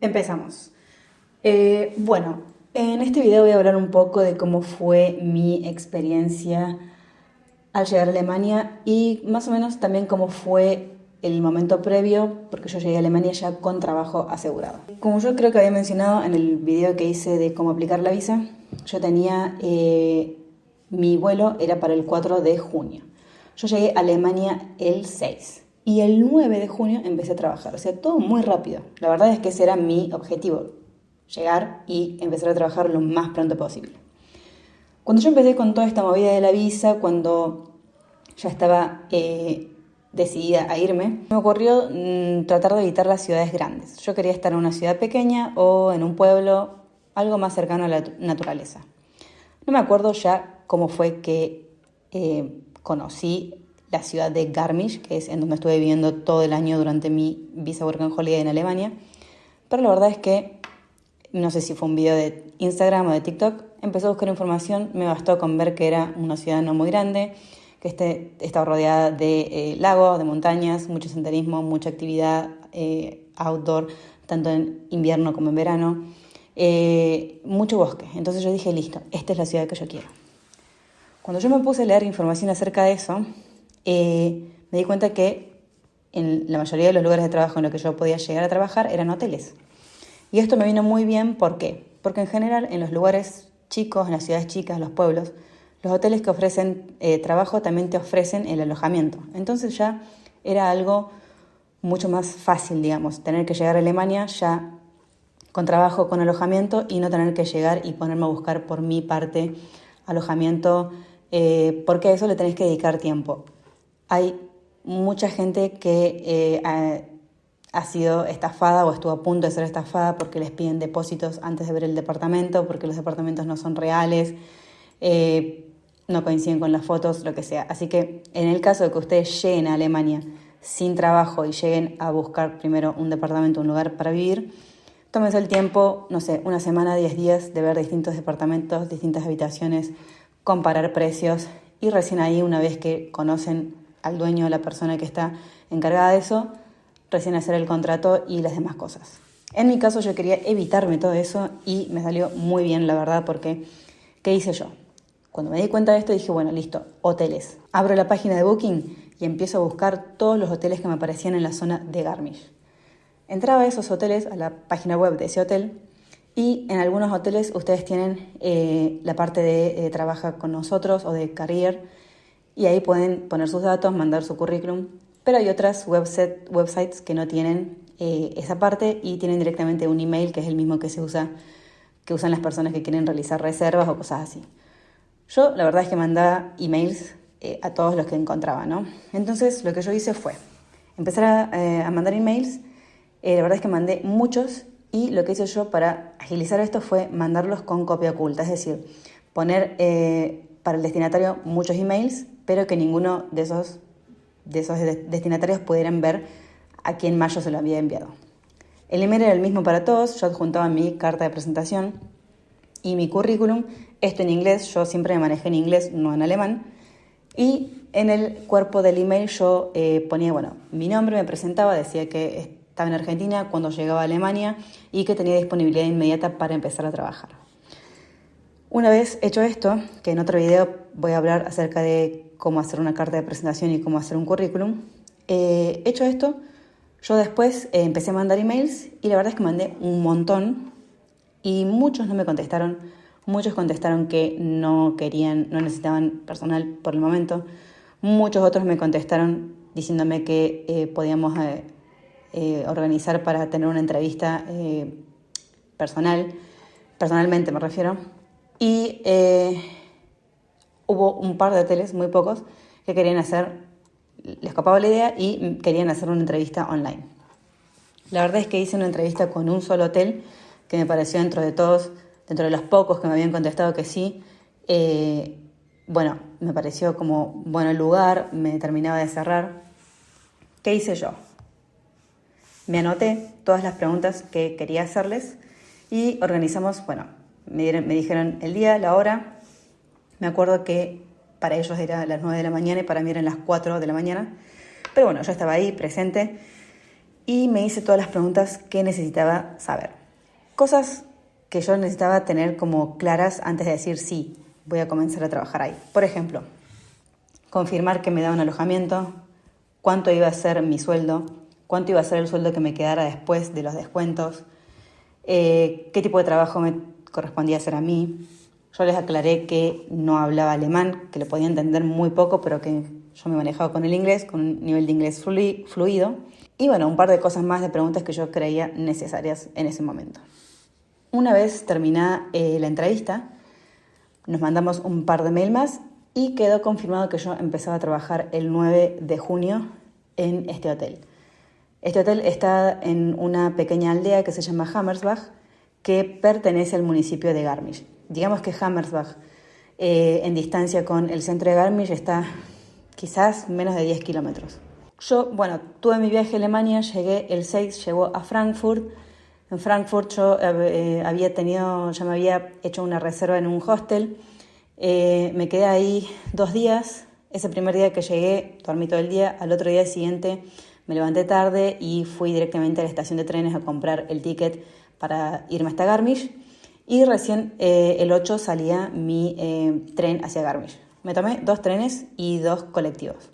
Empezamos. Bueno, en este video voy a hablar un poco de cómo fue mi experiencia al llegar a Alemania y más o menos también cómo fue el momento previo, porque yo llegué a Alemania ya con trabajo asegurado. Como yo creo que había mencionado en el video que hice de cómo aplicar la visa, yo tenía, mi vuelo era para el 4 de junio. Yo llegué a Alemania el 6 y el 9 de junio empecé a trabajar, o sea, todo muy rápido. La verdad es que ese era mi objetivo, llegar y empezar a trabajar lo más pronto posible. Cuando yo empecé con toda esta movida de la visa, cuando ya estaba decidida a irme, me ocurrió tratar de evitar las ciudades grandes. Yo quería estar en una ciudad pequeña o en un pueblo, algo más cercano a la naturaleza. No me acuerdo ya cómo fue que conocí la ciudad de Garmisch, que es en donde estuve viviendo todo el año durante mi visa Work and Holiday en Alemania. Pero la verdad es que, no sé si fue un video de Instagram o de TikTok, empecé a buscar información, me bastó con ver que era una ciudad no muy grande, que estaba rodeada de lagos, de montañas, mucho senderismo, mucha actividad outdoor, tanto en invierno como en verano, mucho bosque. Entonces yo dije, listo, esta es la ciudad que yo quiero. Cuando yo me puse a leer información acerca de eso, me di cuenta que en la mayoría de los lugares de trabajo en los que yo podía llegar a trabajar eran hoteles. Y esto me vino muy bien, ¿por qué? Porque en general en los lugares chicos, en las ciudades chicas, en los pueblos, los hoteles que ofrecen trabajo también te ofrecen el alojamiento. Entonces ya era algo mucho más fácil, digamos, tener que llegar a Alemania ya con trabajo, con alojamiento y no tener que llegar y ponerme a buscar por mi parte alojamiento, porque a eso le tenés que dedicar tiempo. Hay mucha gente que ha sido estafada o estuvo a punto de ser estafada porque les piden depósitos antes de ver el departamento, porque los departamentos no son reales, no coinciden con las fotos, lo que sea. Así que en el caso de que ustedes lleguen a Alemania sin trabajo y lleguen a buscar primero un departamento, un lugar para vivir, tómense el tiempo, no sé, una semana, 10 días de ver distintos departamentos, distintas habitaciones, comparar precios y recién ahí, una vez que conocen al dueño o la persona que está encargada de eso, recién hacer el contrato y las demás cosas. En mi caso yo quería evitarme todo eso y me salió muy bien, la verdad, porque ¿qué hice yo? Cuando me di cuenta de esto dije, bueno, listo, hoteles. Abro la página de Booking y empiezo a buscar todos los hoteles que me aparecían en la zona de Garmisch. Entraba a esos hoteles, a la página web de ese hotel, y en algunos hoteles ustedes tienen la parte de trabaja con nosotros o de career, y ahí pueden poner sus datos, mandar su currículum, pero hay otras websites que no tienen esa parte y tienen directamente un email que es el mismo que que usan las personas que quieren realizar reservas o cosas así. Yo la verdad es que mandaba emails a todos los que encontraba, ¿no? Entonces lo que yo hice fue empezar a mandar emails. La verdad es que mandé muchos y lo que hice yo para agilizar esto fue mandarlos con copia oculta, es decir, poner para el destinatario muchos emails, pero que ninguno de esos destinatarios pudieran ver a quién más yo se lo había enviado. El email era el mismo para todos, yo adjuntaba mi carta de presentación y mi currículum, esto en inglés, yo siempre me manejé en inglés, no en alemán, y en el cuerpo del email yo ponía, bueno, mi nombre, me presentaba, decía que estaba en Argentina cuando llegaba a Alemania y que tenía disponibilidad inmediata para empezar a trabajar. Una vez hecho esto, que en otro video voy a hablar acerca de cómo hacer una carta de presentación y cómo hacer un currículum, hecho esto, yo después empecé a mandar emails y la verdad es que mandé un montón y muchos no me contestaron, muchos contestaron que no querían, no necesitaban personal por el momento, muchos otros me contestaron diciéndome que podíamos organizar para tener una entrevista personalmente me refiero, y hubo un par de hoteles, muy pocos, que querían les copaba la idea y querían hacer una entrevista online. La verdad es que hice una entrevista con un solo hotel, que me pareció dentro de los pocos que me habían contestado que sí, bueno, me pareció como bueno el lugar, me terminaba de cerrar. ¿Qué hice yo? Me anoté todas las preguntas que quería hacerles y organizamos, bueno, me dijeron el día, la hora. Me acuerdo que para ellos era las 9 de la mañana y para mí eran las 4 de la mañana. Pero bueno, yo estaba ahí presente y me hice todas las preguntas que necesitaba saber. Cosas que yo necesitaba tener como claras antes de decir sí, voy a comenzar a trabajar ahí. Por ejemplo, confirmar que me da un alojamiento, cuánto iba a ser mi sueldo, cuánto iba a ser el sueldo que me quedara después de los descuentos, qué tipo de trabajo me correspondía hacer a mí. Yo les aclaré que no hablaba alemán, que lo podía entender muy poco, pero que yo me manejaba con el inglés, con un nivel de inglés fluido. Y bueno, un par de cosas más de preguntas que yo creía necesarias en ese momento. Una vez terminada la entrevista, nos mandamos un par de mails más y quedó confirmado que yo empezaba a trabajar el 9 de junio en este hotel. Este hotel está en una pequeña aldea que se llama Hammersbach, que pertenece al municipio de Garmisch. Digamos que Hammersbach, en distancia con el centro de Garmisch, está quizás menos de 10 kilómetros. Yo, tuve mi viaje a Alemania, llegué el 6, llegó a Frankfurt. En Frankfurt yo ya me había hecho una reserva en un hostel. Me quedé ahí 2 días. Ese primer día que llegué, dormí todo el día. Al otro día siguiente me levanté tarde y fui directamente a la estación de trenes a comprar el ticket para irme hasta Garmisch. Y recién el 8 salía mi tren hacia Garmisch. Me tomé 2 trenes y 2 colectivos.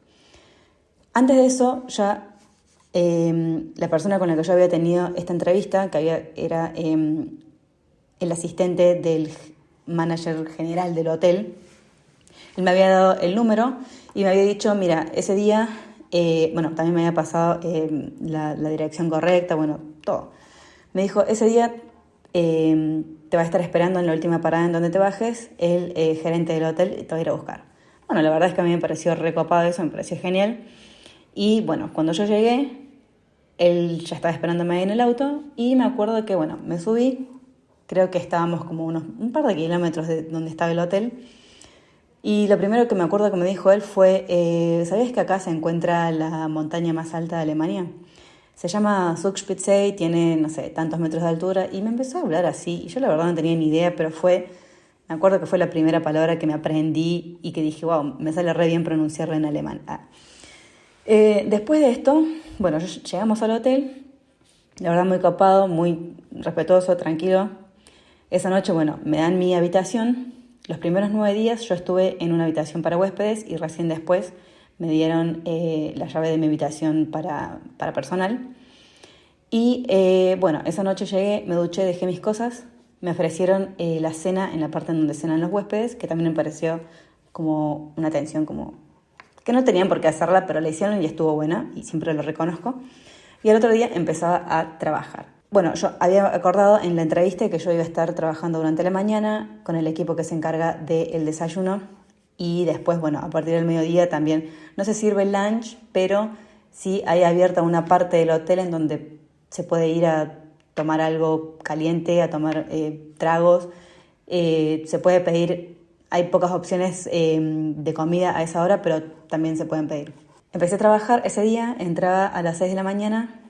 Antes de eso, ya la persona con la que yo había tenido esta entrevista, que era el asistente del manager general del hotel, él me había dado el número y me había dicho, mira, ese día, también me había pasado la dirección correcta, todo. Me dijo, ese día te va a estar esperando en la última parada en donde te bajes el gerente del hotel y te va a ir a buscar. Bueno, la verdad es que a mí me pareció recopado eso, me pareció genial. Y cuando yo llegué, él ya estaba esperándome ahí en el auto y me acuerdo que, me subí, creo que estábamos como un par de kilómetros de donde estaba el hotel. Y lo primero que me acuerdo que me dijo él fue, ¿sabías que acá se encuentra la montaña más alta de Alemania? Se llama Zugspitze y tiene, tantos metros de altura. Y me empezó a hablar así. Y yo la verdad no tenía ni idea, pero me acuerdo que fue la primera palabra que me aprendí y que dije, wow, me sale re bien pronunciarla en alemán. Después de esto, llegamos al hotel. La verdad muy copado, muy respetuoso, tranquilo. Esa noche, me dan mi habitación. Los primeros 9 días yo estuve en una habitación para huéspedes y recién después me dieron la llave de mi habitación para personal. Y esa noche llegué, me duché, dejé mis cosas. Me ofrecieron la cena en la parte en donde cenan los huéspedes, que también me pareció como una atención, como que no tenían por qué hacerla, pero la hicieron y estuvo buena y siempre lo reconozco. Y al otro día empezaba a trabajar. Yo había acordado en la entrevista que yo iba a estar trabajando durante la mañana con el equipo que se encarga del desayuno y después, a partir del mediodía también no se sirve el lunch, pero sí hay abierta una parte del hotel en donde se puede ir a tomar algo caliente, a tomar tragos, se puede pedir, hay pocas opciones de comida a esa hora, pero también se pueden pedir. Empecé a trabajar ese día, entraba a las 6 de la mañana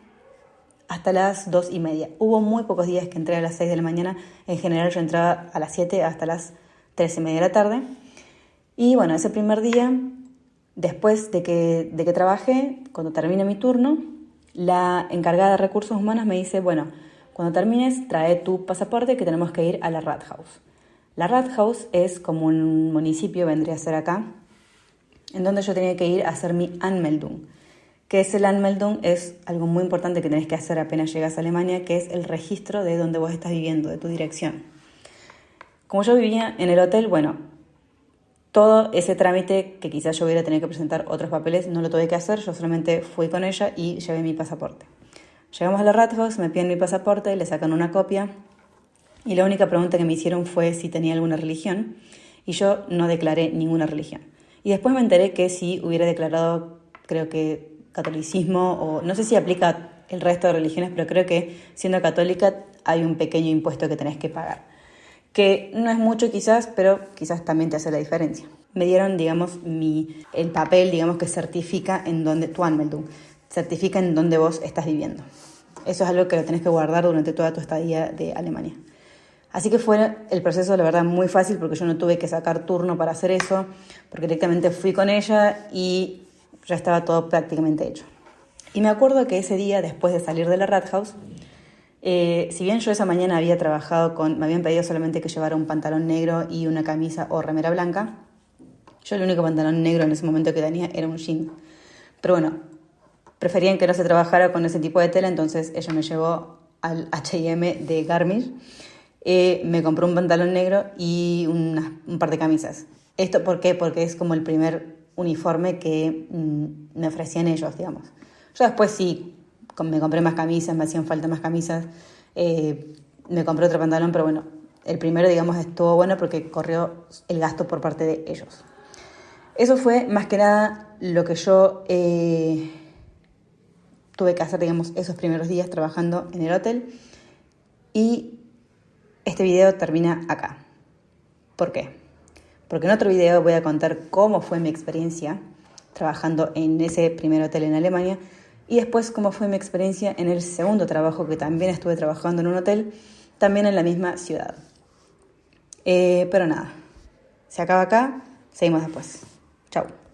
hasta las 2:30. Hubo muy pocos días que entré a las 6 de la mañana. En general yo entraba a las 7 hasta las 3:30 de la tarde. Y ese primer día, después de que trabajé, cuando termine mi turno, la encargada de recursos humanos me dice, cuando termines trae tu pasaporte que tenemos que ir a la Rathaus. La Rathaus es como un municipio, vendría a ser acá, en donde yo tenía que ir a hacer mi Anmeldung. Que es el Anmeldung, es algo muy importante que tenés que hacer apenas llegas a Alemania, que es el registro de donde vos estás viviendo, de tu dirección. Como yo vivía en el hotel, todo ese trámite que quizás yo hubiera tenido que presentar otros papeles, no lo tuve que hacer, yo solamente fui con ella y llevé mi pasaporte. Llegamos a la Rathaus, me piden mi pasaporte, le sacan una copia y la única pregunta que me hicieron fue si tenía alguna religión y yo no declaré ninguna religión. Y después me enteré que si hubiera declarado, creo que catolicismo, o no sé si aplica el resto de religiones, pero creo que siendo católica hay un pequeño impuesto que tenés que pagar, que no es mucho quizás, pero quizás también te hace la diferencia. Me dieron, el papel, que certifica en dónde, tu Anmeldung, certifica en dónde vos estás viviendo. Eso es algo que lo tenés que guardar durante toda tu estadía de Alemania. Así que fue el proceso, la verdad, muy fácil, porque yo no tuve que sacar turno para hacer eso, porque directamente fui con ella y ya estaba todo prácticamente hecho. Y me acuerdo que ese día, después de salir de la Rat House, si bien yo esa mañana había trabajado me habían pedido solamente que llevara un pantalón negro y una camisa o remera blanca, yo el único pantalón negro en ese momento que tenía era un jean. Pero bueno, preferían que no se trabajara con ese tipo de tela, entonces ella me llevó al H&M de Garmisch. Me compró un pantalón negro y un par de camisas. ¿Esto por qué? Porque es como el primer uniforme que me ofrecían ellos, digamos. Yo después sí, me compré más camisas, me hacían falta más camisas. Me compré otro pantalón, pero bueno, el primero, digamos, estuvo bueno porque corrió el gasto por parte de ellos. Eso fue más que nada lo que yo tuve que hacer, digamos, esos primeros días trabajando en el hotel. Y este video termina acá. ¿Por qué? Porque en otro video voy a contar cómo fue mi experiencia trabajando en ese primer hotel en Alemania y después cómo fue mi experiencia en el segundo trabajo, que también estuve trabajando en un hotel, también en la misma ciudad. Pero nada, se acaba acá, seguimos después. Chau.